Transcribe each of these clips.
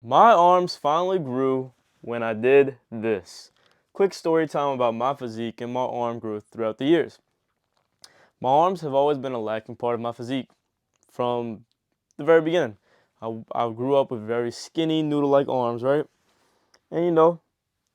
My arms finally grew when I did this. Quick story time about my physique and my arm growth throughout the years. My arms have always been a lacking part of my physique from the very beginning. I grew up with very skinny, noodle-like arms, right? And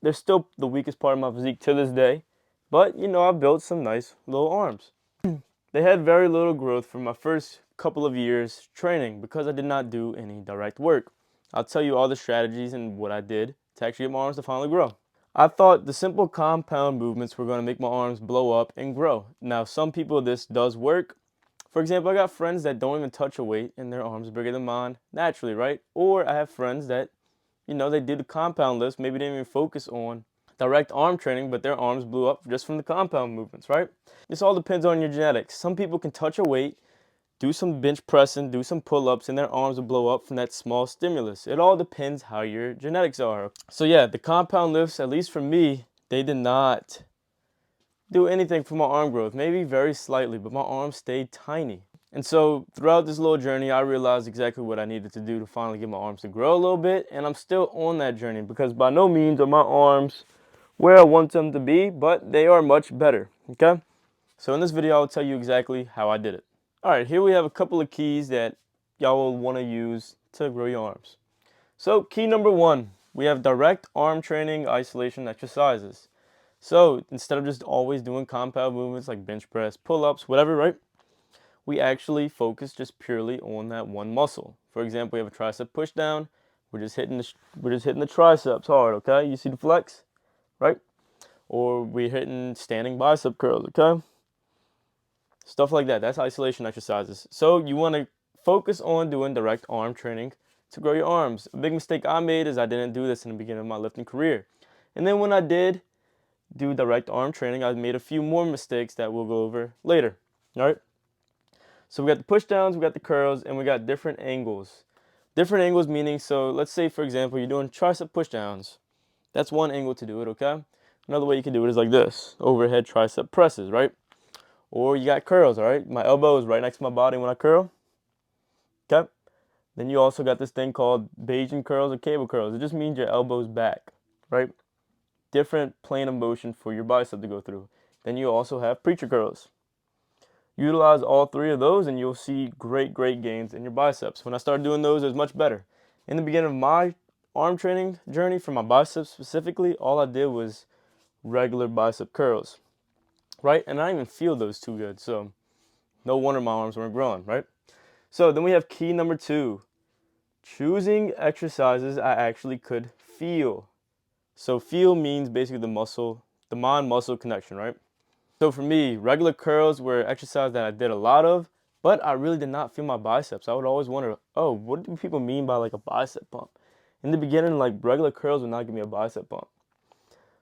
they're still the weakest part of my physique to this day. But I built some nice little arms. They had very little growth for my first couple of years training because I did not do any direct work. I'll tell you all the strategies and what I did to actually get my arms to finally grow. I thought the simple compound movements were going to make my arms blow up and grow. Now, some people this does work. For example, I got friends that don't even touch a weight and their arms are bigger than mine naturally, right? Or I have friends that, they did the compound lifts, maybe didn't even focus on direct arm training, but their arms blew up just from the compound movements, right? This all depends on your genetics. Some people can touch a weight, do some bench pressing, do some pull-ups, and their arms will blow up from that small stimulus. It all depends how your genetics are. So yeah, the compound lifts, at least for me, they did not do anything for my arm growth. Maybe very slightly, but my arms stayed tiny. And so throughout this little journey, I realized exactly what I needed to do to finally get my arms to grow a little bit. And I'm still on that journey because by no means are my arms where I want them to be, but they are much better, okay? So in this video, I'll tell you exactly how I did it. All right, here we have a couple of keys that y'all will want to use to grow your arms. So key number one, we have direct arm training isolation exercises. So instead of just always doing compound movements like bench press, pull-ups, whatever, right? We actually focus just purely on that one muscle. For example, we have a tricep push down. We're just hitting the triceps hard, okay? You see the flex, right? Or we're hitting standing bicep curls, okay? Stuff like that. That's isolation exercises. So you want to focus on doing direct arm training to grow your arms. A big mistake I made is I didn't do this in the beginning of my lifting career. And then when I did do direct arm training, I made a few more mistakes that we'll go over later. All right? So we got the push downs, we got the curls, and we got different angles. Different angles meaning, so let's say for example, you're doing tricep push downs. That's one angle to do it, okay? Another way you can do it is like this, overhead tricep presses, right? Or you got curls, all right? My elbow is right next to my body when I curl, okay? Then you also got this thing called Bayesian curls or cable curls. It just means your elbow's back, right? Different plane of motion for your bicep to go through. Then you also have preacher curls. Utilize all three of those and you'll see great gains in your biceps. When I started doing those, it was much better. In the beginning of my arm training journey for my biceps specifically, all I did was regular bicep curls, right? And I didn't even feel those too good, so no wonder my arms weren't growing, right? So then we have key number two, choosing exercises I actually could feel. So feel means basically the mind-muscle connection, right? So for me, regular curls were an exercise that I did a lot of, but I really did not feel my biceps. I would always wonder, oh, what do people mean by like a bicep pump? In the beginning, like regular curls would not give me a bicep pump.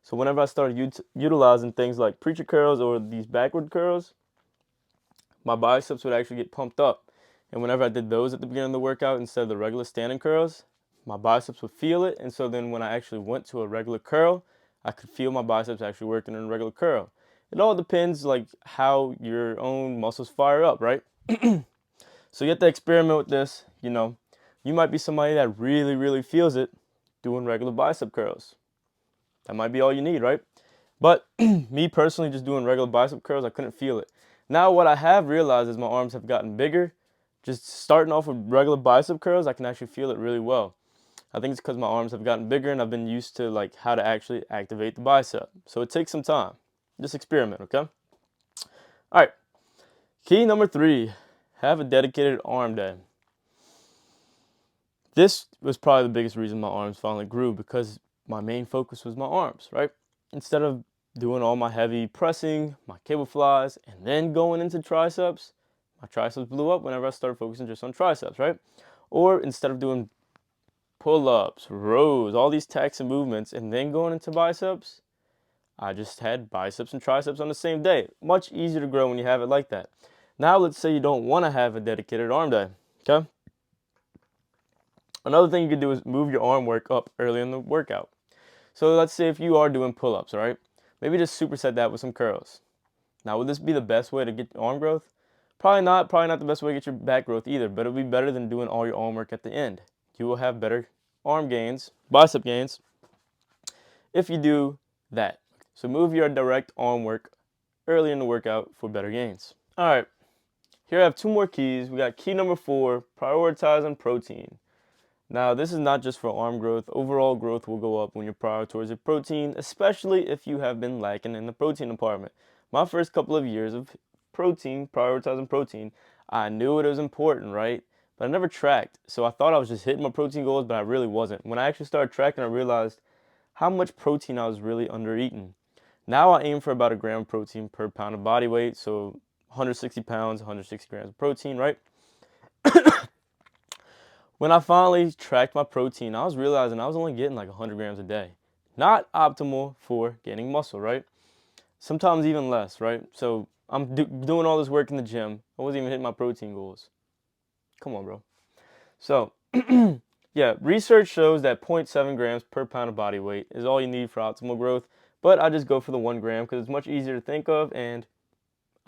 So whenever I started utilizing things like preacher curls or these backward curls, my biceps would actually get pumped up. And whenever I did those at the beginning of the workout instead of the regular standing curls, my biceps would feel it. And so then when I actually went to a regular curl, I could feel my biceps actually working in a regular curl. It all depends like how your own muscles fire up, right? So you have to experiment with this. You might be somebody that really feels it doing regular bicep curls. That might be all you need, right? But me personally, just doing regular bicep curls, I couldn't feel it. Now what I have realized is my arms have gotten bigger. Just starting off with regular bicep curls, I can actually feel it really well. I think it's because my arms have gotten bigger and I've been used to like how to actually activate the bicep. So it takes some time. Just experiment, okay? All right. Key number three, have a dedicated arm day. This was probably the biggest reason my arms finally grew because my main focus was my arms, right? Instead of doing all my heavy pressing, my cable flies, and then going into triceps, my triceps blew up whenever I started focusing just on triceps, right? Or instead of doing pull-ups, rows, all these taxing movements, and then going into biceps, I just had biceps and triceps on the same day. Much easier to grow when you have it like that. Now let's say you don't want to have a dedicated arm day, okay? Another thing you can do is move your arm work up early in the workout. So let's say if you are doing pull-ups, all right? Maybe just superset that with some curls. Now, would this be the best way to get arm growth? Probably not the best way to get your back growth either, but it'll be better than doing all your arm work at the end. You will have better arm gains, bicep gains, if you do that. So move your direct arm work early in the workout for better gains. All right, here I have 2 more keys. We got key number 4, prioritizing protein. Now, this is not just for arm growth. Overall growth will go up when you're prioritizing protein, especially if you have been lacking in the protein department. My first couple of years of prioritizing protein, I knew it was important, right? But I never tracked. So I thought I was just hitting my protein goals, but I really wasn't. When I actually started tracking, I realized how much protein I was really under eating. Now I aim for about a gram of protein per pound of body weight. So 160 pounds, 160 grams of protein, right? When I finally tracked my protein, I was realizing I was only getting like 100 grams a day. Not optimal for gaining muscle, right? Sometimes even less, right? So I'm doing all this work in the gym. I wasn't even hitting my protein goals. Come on, bro. So, yeah, research shows that 0.7 grams per pound of body weight is all you need for optimal growth. But I just go for the 1 gram because it's much easier to think of and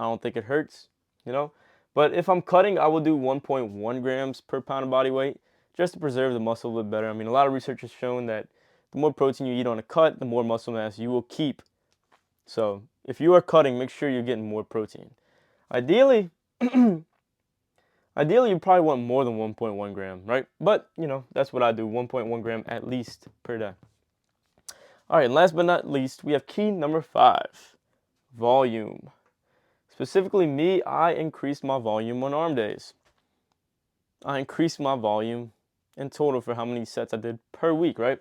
I don't think it hurts, you know? But if I'm cutting, I will do 1.1 grams per pound of body weight just to preserve the muscle a bit better. I mean, a lot of research has shown that the more protein you eat on a cut, the more muscle mass you will keep. So if you are cutting, make sure you're getting more protein. Ideally, ideally you probably want more than 1.1 gram, right? But, you know, that's what I do, 1.1 gram at least per day. All right, and last but not least, we have key number 5, volume. Specifically me, I increased my volume on arm days. I increased my volume in total for how many sets I did per week, right?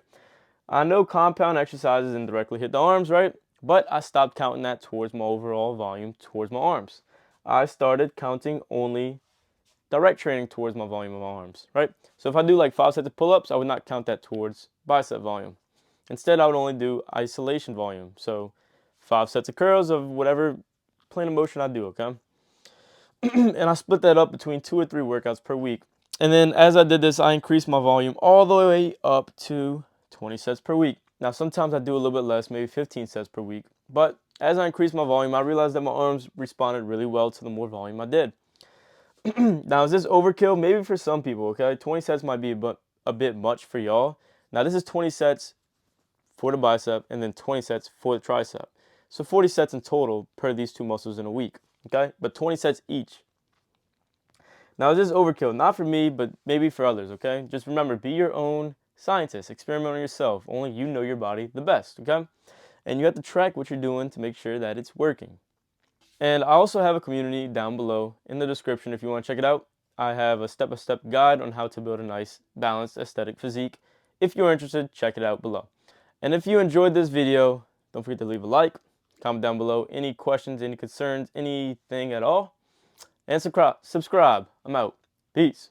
I know compound exercises indirectly hit the arms, right? But I stopped counting that towards my overall volume towards my arms. I started counting only direct training towards my volume of my arms, right? So if I do like 5 sets of pull-ups, I would not count that towards bicep volume. Instead, I would only do isolation volume. So 5 sets of curls of whatever plane of motion I do, okay? And I split that up between 2 or 3 workouts per week. And then as I did this, I increased my volume all the way up to 20 sets per week. Now, sometimes I do a little bit less, maybe 15 sets per week. But as I increased my volume, I realized that my arms responded really well to the more volume I did. Now, is this overkill? Maybe for some people, okay? 20 sets might be a bit much for y'all. Now, this is 20 sets for the bicep and then 20 sets for the tricep. So 40 sets in total per these 2 muscles in a week, okay? But 20 sets each. Now, is this overkill? Not for me, but maybe for others, okay? Just remember, be your own scientist. Experiment on yourself. Only you know your body the best, okay? And you have to track what you're doing to make sure that it's working. And I also have a community down below in the description if you want to check it out. I have a step-by-step guide on how to build a nice, balanced, aesthetic physique. If you're interested, check it out below. And if you enjoyed this video, don't forget to leave a like, comment down below any questions, any concerns, anything at all. And subscribe. I'm out. Peace.